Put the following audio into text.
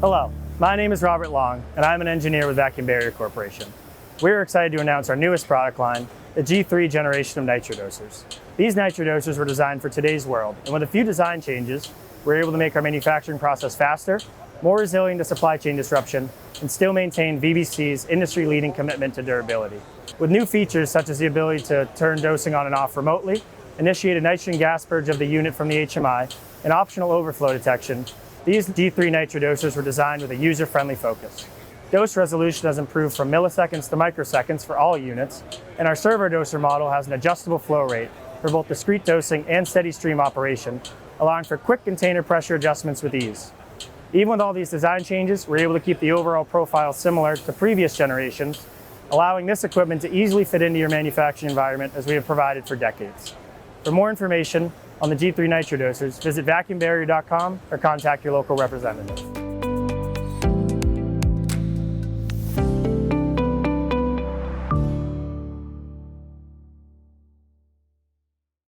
Hello, my name is Robert Long, and I'm an engineer with Vacuum Barrier Corporation. We're excited to announce our newest product line, the G3 generation of nitrodosers. These nitrodosers were designed for today's world, and with a few design changes, we're able to make our manufacturing process faster, more resilient to supply chain disruption, and still maintain VBC's industry-leading commitment to durability. With new features such as the ability to turn dosing on and off remotely, initiate a nitrogen gas purge of the unit from the HMI, and optional overflow detection, these G3 nitrodosers were designed with a user-friendly focus. Dose resolution has improved from milliseconds to microseconds for all units, and our servo doser model has an adjustable flow rate for both discrete dosing and steady stream operation, allowing for quick container pressure adjustments with ease. Even with all these design changes, we're able to keep the overall profile similar to previous generations, allowing this equipment to easily fit into your manufacturing environment as we have provided for decades. For more information on the G3 nitrodosers, visit vacuumbarrier.com or contact your local representative.